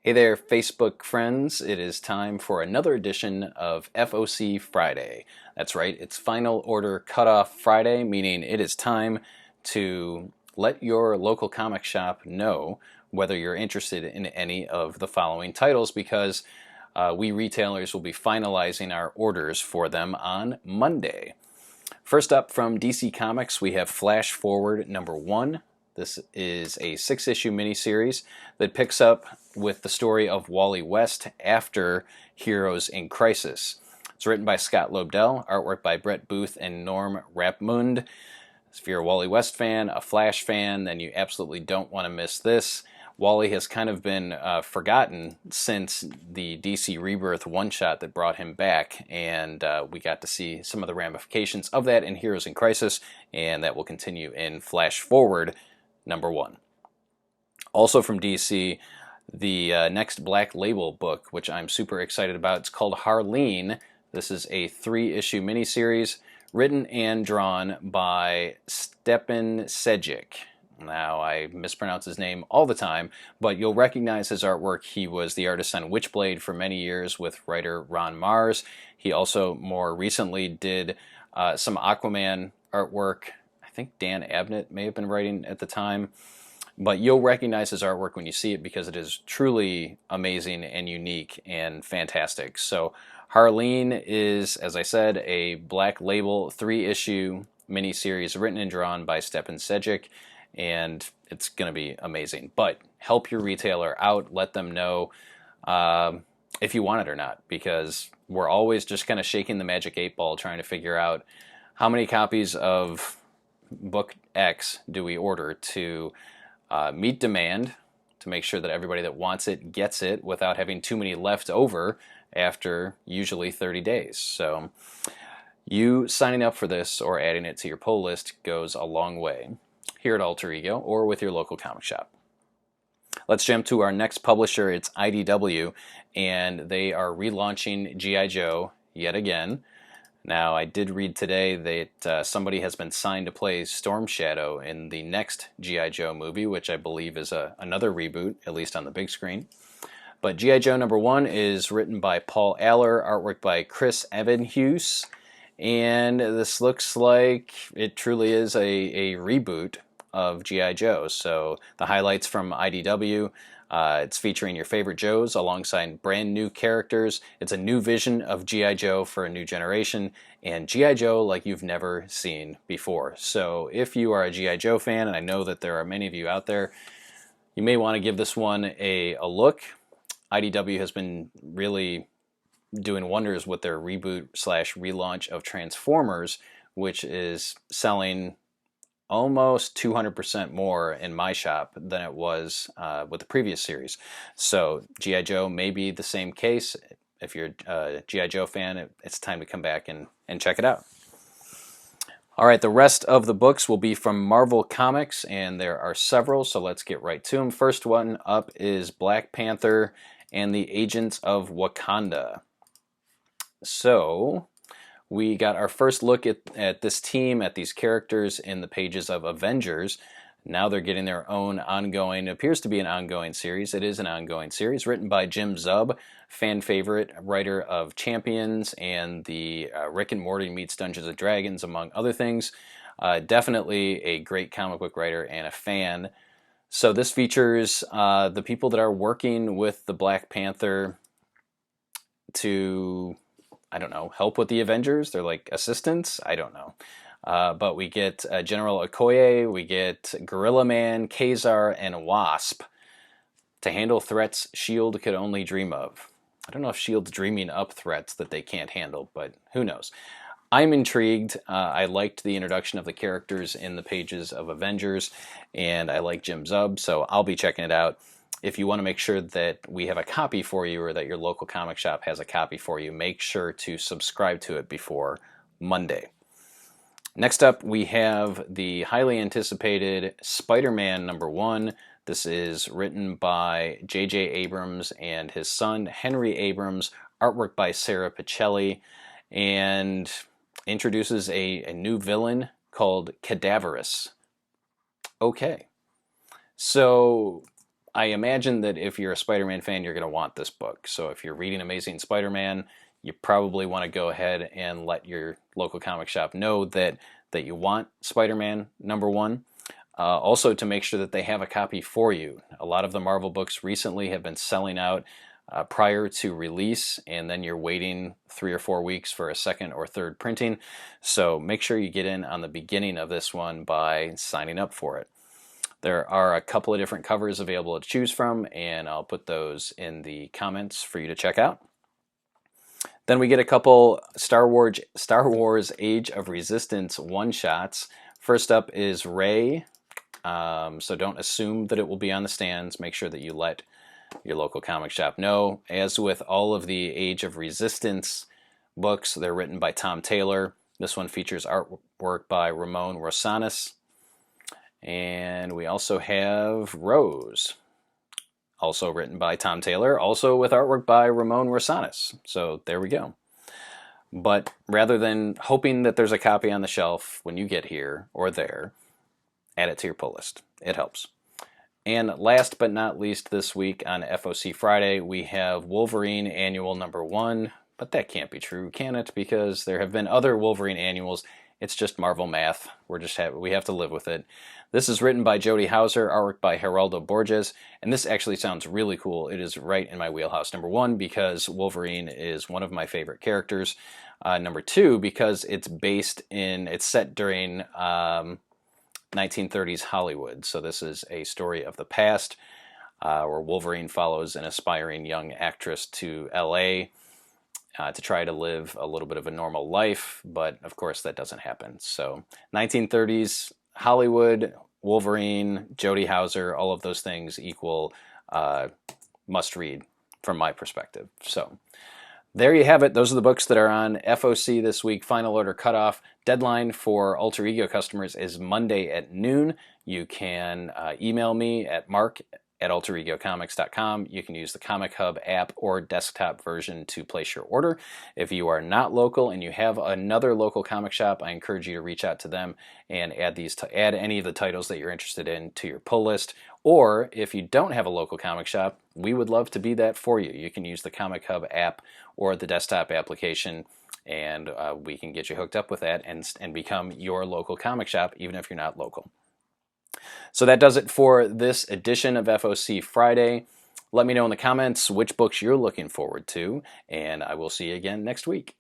Hey there, Facebook friends. It is time for another edition of FOC Friday. That's right, it's Final Order Cutoff Friday, meaning it is time to let your local comic shop know whether you're interested in any of the following titles, because we retailers will be finalizing our orders for them on Monday. First up from DC Comics, we have Flash Forward #1. This is a 6-issue miniseries that picks up with the story of Wally West after Heroes in Crisis. It's written by Scott Lobdell, artwork by Brett Booth and Norm Rapmund. If you're a Wally West fan, a Flash fan, then you absolutely don't want to miss this. Wally has kind of been forgotten since the DC Rebirth one-shot that brought him back, and we got to see some of the ramifications of that in Heroes in Crisis, and that will continue in Flash Forward #1. Also from DC, the next Black Label book, which I'm super excited about, it's called Harleen. This is a 3-issue miniseries written and drawn by Stephen Sejic. Now, I mispronounce his name all the time, but you'll recognize his artwork. He was the artist on Witchblade for many years with writer Ron Mars. He also more recently did some Aquaman artwork. I think Dan Abnett may have been writing at the time. But you'll recognize his artwork when you see it because it is truly amazing and unique and fantastic. So Harleen is, as I said, a Black Label 3-issue miniseries written and drawn by Stephen Sejic, and it's going to be amazing. But help your retailer out. Let them know if you want it or not, because we're always just kind of shaking the magic 8 ball trying to figure out how many copies of book X do we order to meet demand, to make sure that everybody that wants it gets it without having too many left over after usually 30 days. So you signing up for this or adding it to your pull list goes a long way here at Alter Ego or with your local comic shop. Let's jump to our next publisher. It's IDW, and they are relaunching G.I. Joe yet again. Now, I did read today that somebody has been signed to play Storm Shadow in the next G.I. Joe movie, which I believe is another reboot, at least on the big screen. But G.I. Joe #1 is written by Paul Aller, artwork by Chris Evenhuis, and this looks like it truly is a reboot of G.I. Joe. So the highlights from IDW, it's featuring your favorite Joes alongside brand new characters. It's a new vision of G.I. Joe for a new generation, and G.I. Joe like you've never seen before. So if you are a G.I. Joe fan, and I know that there are many of you out there, you may want to give this one a look. IDW has been really doing wonders with their reboot/relaunch of Transformers, which is selling almost 200% more in my shop than it was with the previous series. So G.I. Joe may be the same case. If you're a G.I. Joe fan, it's time to come back and check it out. All right, the rest of the books will be from Marvel Comics, and there are several, so let's get right to them. First one up is Black Panther and the Agents of Wakanda. So we got our first look at this team, at these characters in the pages of Avengers. Now they're getting their own ongoing, it appears to be an ongoing series. It is an ongoing series written by Jim Zub, fan favorite, writer of Champions and the Rick and Morty meets Dungeons and Dragons, among other things. Definitely a great comic book writer and a fan. So this features the people that are working with the Black Panther to, I don't know, help with the Avengers. They're like assistants. I don't know. But we get General Okoye, we get Gorilla Man, Kazar, and Wasp to handle threats S.H.I.E.L.D. could only dream of. I don't know if S.H.I.E.L.D's dreaming up threats that they can't handle, but who knows. I'm intrigued. I liked the introduction of the characters in the pages of Avengers, and I like Jim Zub, so I'll be checking it out. If you want to make sure that we have a copy for you or that your local comic shop has a copy for you, make sure to subscribe to it before Monday. Next up, we have the highly anticipated Spider-Man #1. This is written by J.J. Abrams and his son, Henry Abrams, artwork by Sarah Pichelli, and introduces a new villain called Cadaverous. Okay, so I imagine that if you're a Spider-Man fan, you're going to want this book. So if you're reading Amazing Spider-Man, you probably want to go ahead and let your local comic shop know that you want Spider-Man #1. Also, to make sure that they have a copy for you. A lot of the Marvel books recently have been selling out prior to release, and then you're waiting 3 or 4 weeks for a second or third printing. So make sure you get in on the beginning of this one by signing up for it. There are a couple of different covers available to choose from, and I'll put those in the comments for you to check out. Then we get a couple Star Wars Age of Resistance one-shots. First up is Rey. So don't assume that it will be on the stands. Make sure that you let your local comic shop know. As with all of the Age of Resistance books, they're written by Tom Taylor. This one features artwork by Ramon Rosanas. And we also have Rose, also written by Tom Taylor, also with artwork by Ramon Rosanas. So there we go. But rather than hoping that there's a copy on the shelf when you get here or there, add it to your pull list. It helps. And last but not least this week on FOC Friday, we have Wolverine Annual #1. But that can't be true, can it? Because there have been other Wolverine Annuals. It's just Marvel math. We have to live with it. This is written by Jody Houser, artwork by Geraldo Borges, and this actually sounds really cool. It is right in my wheelhouse. #1, because Wolverine is one of my favorite characters. #2, because it's set during 1930s Hollywood. So this is a story of the past where Wolverine follows an aspiring young actress to LA to try to live a little bit of a normal life, but of course that doesn't happen. So 1930s Hollywood, Wolverine, Jody Houser, all of those things equal must read from my perspective. So there you have it. Those are the books that are on FOC this week. Final Order Cutoff. Deadline for Alter Ego customers is Monday at noon. You can email me at mark@alteregocomics.com. You can use the Comic Hub app or desktop version to place your order. If you are not local and you have another local comic shop, I encourage you to reach out to them and add any of the titles that you're interested in to your pull list. Or if you don't have a local comic shop, we would love to be that for you. You can use the Comic Hub app or the desktop application, and we can get you hooked up with that and become your local comic shop, even if you're not local. So that does it for this edition of FOC Friday. Let me know in the comments which books you're looking forward to, and I will see you again next week.